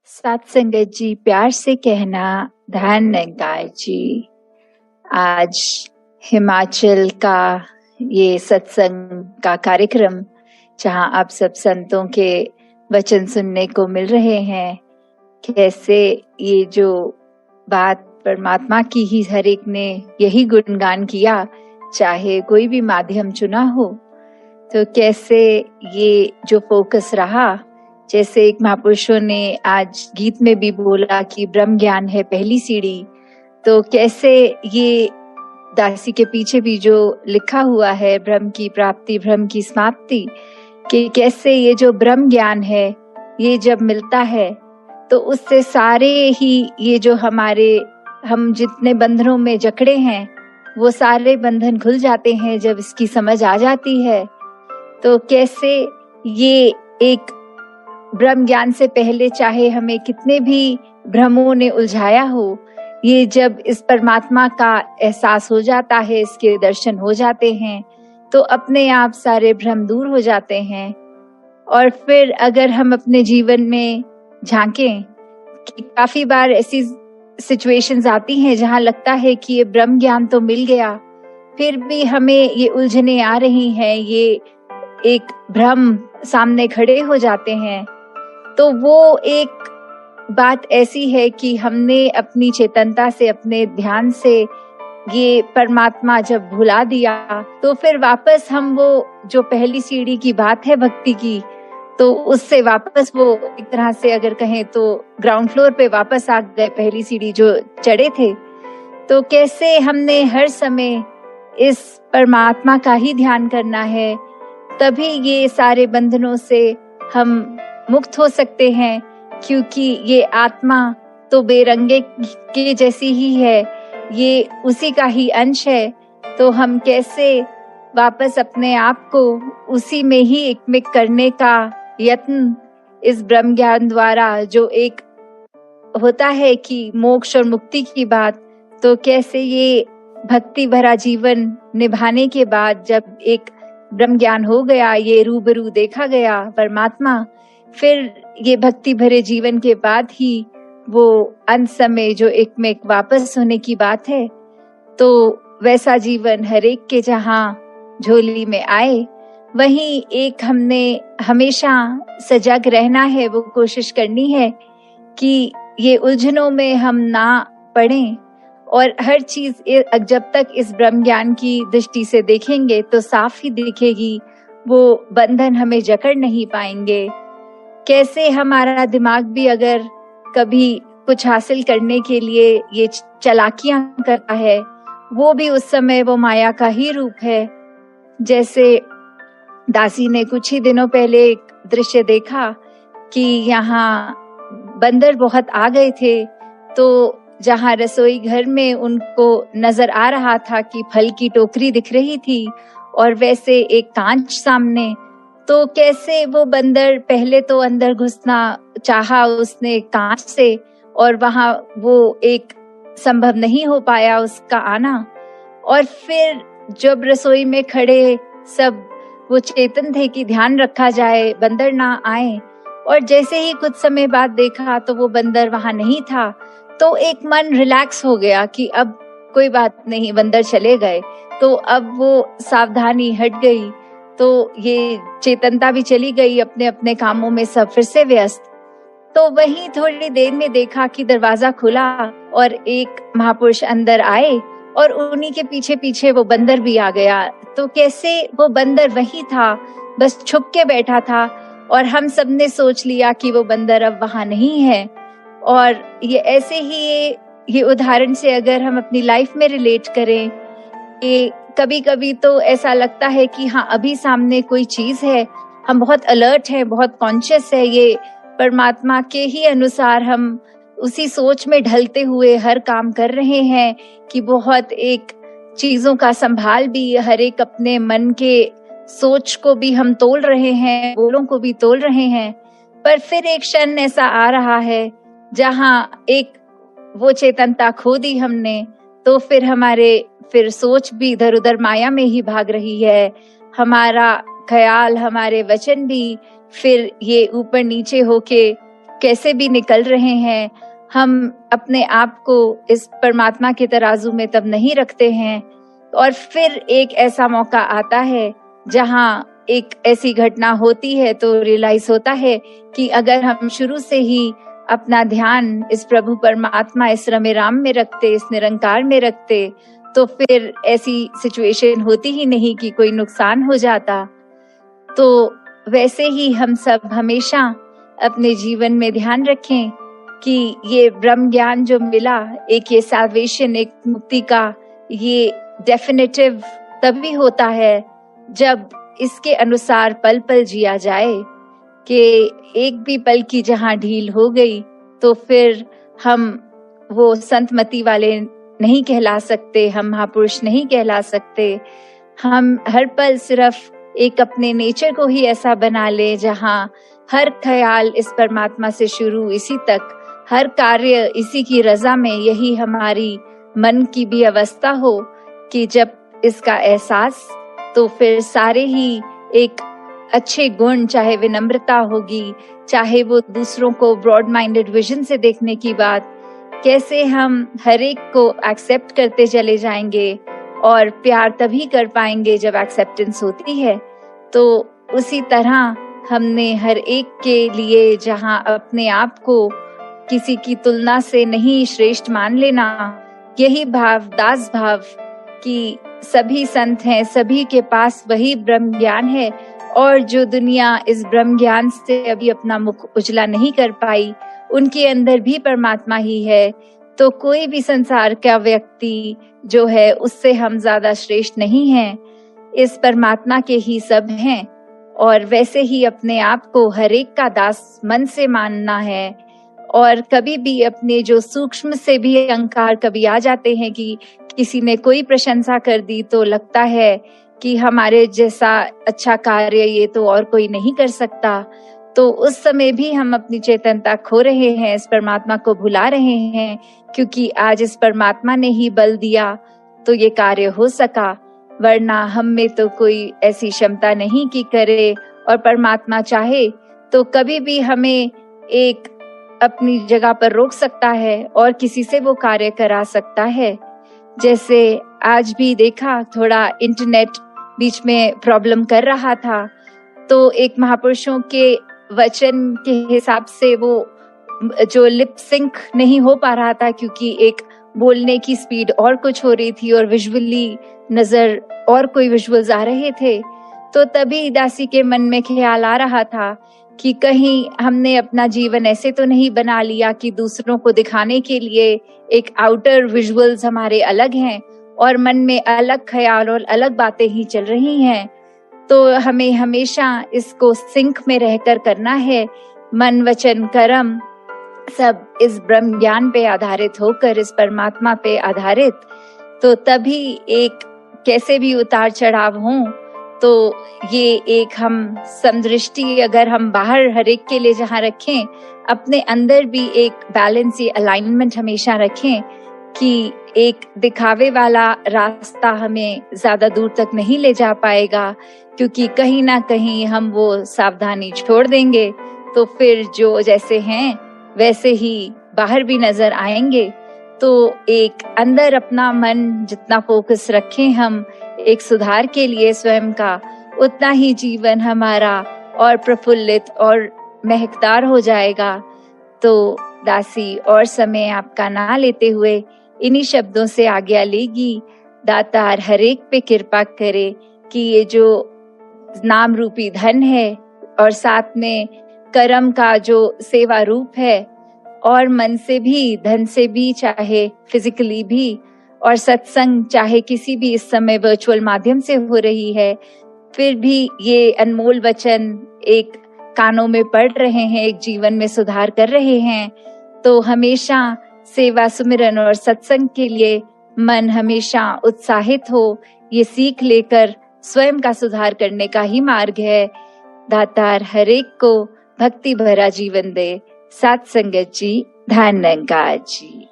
सात संगत जी, प्यार से कहना ध्यान नंगार जी। आज हिमाचल का ये सत्संग का कार्यक्रम, जहां आप सब संतों के वचन सुनने को मिल रहे हैं, कैसे ये जो बात परमात्मा की ही हर एक ने यही गुणगान किया, चाहे कोई भी माध्यम चुना हो, तो कैसे ये जो फोकस रहा, जैसे एक महापुरुषों ने आज गीत में भी बोला कि ब्रह्म ज्ञान है पहली सीढ़ी, तो कैसे ये दासी के पीछे भी जो लिखा हुआ है, ब्रह्म की प्राप्ति ब्रह्म की समाप्ति, कि कैसे ये जो ब्रह्म ज्ञान है ये जब मिलता है तो उससे सारे ही ये जो हम जितने बंधनों में जकड़े हैं वो सारे बंधन खुल जाते हैं जब इसकी समझ आ जाती है। तो कैसे ये एक ब्रह्म ज्ञान से पहले चाहे हमें कितने भी भ्रमों ने उलझाया हो, ये जब इस परमात्मा का एहसास हो जाता है, इसके दर्शन हो जाते हैं, तो अपने आप सारे भ्रम दूर हो जाते हैं। और फिर अगर हम अपने जीवन में झांकें कि काफी बार ऐसी सिचुएशंस आती हैं जहां लगता है कि ये ब्रह्म ज्ञान तो मिल गया, फिर भी हमें ये उलझने आ रही हैं, ये एक भ्रम सामने खड़े हो जाते हैं। तो वो एक बात ऐसी है कि हमने अपनी चेतनता से, अपने ध्यान से ये परमात्मा जब भुला दिया, तो फिर वापस हम वो जो पहली सीढ़ी की बात है भक्ति की, तो उससे वापस वो एक तरह से अगर कहें तो ग्राउंड फ्लोर पे वापस आ गए, पहली सीढ़ी जो चढ़े थे। तो कैसे हमने हर समय इस परमात्मा का ही ध्यान करना है, तभी ये सारे बंधनों से हम मुक्त हो सकते हैं, क्योंकि ये आत्मा तो बेरंगे के जैसी ही है, ये उसी का ही अंश है। तो हम कैसे वापस अपने आप को उसी में ही एकमिक करने का यत्न इस ब्रह्म ज्ञान द्वारा, जो एक होता है कि मोक्ष और मुक्ति की बात, तो कैसे ये भक्ति भरा जीवन निभाने के बाद जब एक ब्रह्म ज्ञान हो गया, ये रूबरू देखा गया परमात्मा, फिर ये भक्ति भरे जीवन के बाद ही वो अंत समय जो एक में एक वापस होने की बात है, तो वैसा जीवन हर एक के जहां झोली में आए, वहीं एक हमने हमेशा सजग रहना है, वो कोशिश करनी है कि ये उलझनों में हम ना पड़ें। और हर चीज जब तक इस ब्रह्म ज्ञान की दृष्टि से देखेंगे तो साफ ही दिखेगी, वो बंधन हमें जकड़ नहीं पाएंगे। कैसे हमारा दिमाग भी अगर कभी कुछ हासिल करने के लिए ये चालाकियां करता है, वो भी उस समय वो माया का ही रूप है। जैसे दासी ने कुछ ही दिनों पहले एक दृश्य देखा कि यहाँ बंदर बहुत आ गए थे, तो जहाँ रसोई घर में उनको नजर आ रहा था कि फल की टोकरी दिख रही थी और वैसे एक कांच सामने, तो कैसे वो बंदर पहले तो अंदर घुसना चाहा उसने कांच से, और वहां वो एक संभव नहीं हो पाया उसका आना। और फिर जब रसोई में खड़े सब वो चेतन थे कि ध्यान रखा जाए बंदर ना आए, और जैसे ही कुछ समय बाद देखा तो वो बंदर वहां नहीं था, तो एक मन रिलैक्स हो गया कि अब कोई बात नहीं, बंदर चले गए, तो अब वो सावधानी हट गई, तो ये चेतनता भी चली गई अपने अपने कामों में, सब फिर से व्यस्त। तो वहीं थोड़ी देर में देखा कि दरवाजा खुला और एक महापुरुष अंदर आए और उन्हीं के पीछे पीछे वो बंदर भी आ गया। तो कैसे वो बंदर वही था, बस छुप के बैठा था, और हम सबने सोच लिया कि वो बंदर अब वहां नहीं है। और ये ऐसे ही ये उदाहरण से अगर हम अपनी लाइफ में रिलेट करें, कि कभी कभी तो ऐसा लगता है कि हाँ अभी सामने कोई चीज है, हम बहुत अलर्ट हैं, बहुत कॉन्शियस है, ये परमात्मा के ही अनुसार हम उसी सोच में ढलते हुए हर काम कर रहे हैं कि बहुत एक चीजों का संभाल भी, हर एक अपने मन के सोच को भी हम तोल रहे हैं, बोलों को भी तोल रहे हैं। पर फिर एक क्षण ऐसा आ रहा है जहां एक वो चेतनता खो दी हमने, तो फिर सोच भी इधर उधर माया में ही भाग रही है, हमारा ख्याल, हमारे वचन भी फिर ये ऊपर नीचे होके कैसे भी निकल रहे हैं, हम अपने आप को इस परमात्मा के तराजू में तब नहीं रखते हैं। और फिर एक ऐसा मौका आता है जहां एक ऐसी घटना होती है तो रियलाइज होता है कि अगर हम शुरू से ही अपना ध्यान इस प्रभु परमात्मा, इस रमे राम में रखते, इस निरंकार में रखते, तो फिर ऐसी सिचुएशन होती ही नहीं कि कोई नुकसान हो जाता। तो वैसे ही हम सब हमेशा अपने जीवन में ध्यान रखें कि ये ब्रह्म ज्ञान जो मिला, एक ये सैल्वेशन, एक मुक्ति का, ये डेफिनेटिव तभी होता है जब इसके अनुसार पल पल जिया जाए। कि एक भी पल की जहां ढील हो गई तो फिर हम वो संतमति वाले नहीं कहला सकते, हम महापुरुष नहीं कहला सकते। हम हर पल सिर्फ एक अपने नेचर को ही ऐसा बना ले जहां हर ख्याल इस परमात्मा से शुरू इसी तक, हर कार्य इसी की रजा में, यही हमारी मन की भी अवस्था हो कि जब इसका एहसास, तो फिर सारे ही एक अच्छे गुण, चाहे विनम्रता होगी, चाहे वो दूसरों को ब्रॉड माइंडेड विजन से देखने की बात, कैसे हम हर एक को एक्सेप्ट करते चले जाएंगे और प्यार तभी कर पाएंगे जब एक्सेप्टेंस होती है। तो उसी तरह हमने हर एक के लिए जहां अपने आप को किसी की तुलना से नहीं श्रेष्ठ मान लेना, यही भाव, दास भाव कि सभी संत हैं, सभी के पास वही ब्रह्म ज्ञान है, और जो दुनिया इस ब्रह्म ज्ञान से अभी अपना मुख उजला नहीं कर पाई, उनके अंदर भी परमात्मा ही है। तो कोई भी संसार का व्यक्ति जो है उससे हम ज्यादा श्रेष्ठ नहीं हैं, इस परमात्मा के ही सब हैं। और वैसे ही अपने आप को हर एक का दास मन से मानना है। और कभी भी अपने जो सूक्ष्म से भी अहंकार कभी आ जाते हैं कि किसी ने कोई प्रशंसा कर दी तो लगता है कि हमारे जैसा अच्छा कार्य ये तो और कोई नहीं कर सकता, तो उस समय भी हम अपनी चेतनता खो रहे हैं, इस परमात्मा को भुला रहे हैं। क्योंकि आज इस परमात्मा ने ही बल दिया तो ये कार्य हो सका, वरना हम में तो कोई ऐसी क्षमता नहीं कि करे। और परमात्मा चाहे तो कभी भी हमें एक अपनी जगह पर रोक सकता है और किसी से वो कार्य करा सकता है। जैसे आज भी देखा, थोड़ा इंटरनेट बीच में प्रॉब्लम कर रहा था, तो एक महापुरुषों के वचन के हिसाब से वो जो लिप सिंक नहीं हो पा रहा था, क्योंकि एक बोलने की स्पीड और कुछ हो रही थी और विजुअली नजर और कोई विजुअल्स आ रहे थे। तो तभी दासी के मन में ख्याल आ रहा था कि कहीं हमने अपना जीवन ऐसे तो नहीं बना लिया कि दूसरों को दिखाने के लिए एक आउटर विजुअल्स हमारे अलग हैं और मन में अलग ख्याल और अलग बातें ही चल रही हैं। तो हमें हमेशा इसको सिंक में रहकर करना है। मन, वचन, कर्म सब इस ब्रह्म ज्ञान पे आधारित होकर, इस परमात्मा पे आधारित, तो तभी एक कैसे भी उतार चढ़ाव हों तो ये एक हम समदृष्टि अगर हम बाहर हर एक के लिए जहां रखें, अपने अंदर भी एक बैलेंस, ये अलाइनमेंट हमेशा रखें कि एक दिखावे वाला रास्ता हमें ज्यादा दूर तक नहीं ले जा पाएगा, क्योंकि कहीं ना कहीं हम वो सावधानी छोड़ देंगे तो फिर जो जैसे हैं वैसे ही बाहर भी नजर आएंगे। तो एक अंदर अपना मन जितना फोकस रखें हम एक सुधार के लिए स्वयं का, उतना ही जीवन हमारा और प्रफुल्लित और महकदार हो जाएगा। तो दासी और समय आपका ना लेते हुए इन्हीं शब्दों से आज्ञा लेगी। दातार हर एक पे कृपा करे कि ये जो नाम रूपी धन है और साथ में कर्म का जो सेवा रूप है, और मन से भी, धन से भी, चाहे फिजिकली भी, और सत्संग चाहे किसी भी इस समय वर्चुअल माध्यम से हो रही है, फिर भी ये अनमोल वचन एक कानों में पड़ रहे हैं, एक जीवन में सुधार कर रहे हैं। तो हमेशा सेवा, सुमिरन और सत्संग के लिए मन हमेशा उत्साहित हो, ये सीख लेकर स्वयं का सुधार करने का ही मार्ग है। दातार हर एक को भक्ति भरा जीवन दे। सात संगत जी, धन निरंकार जी।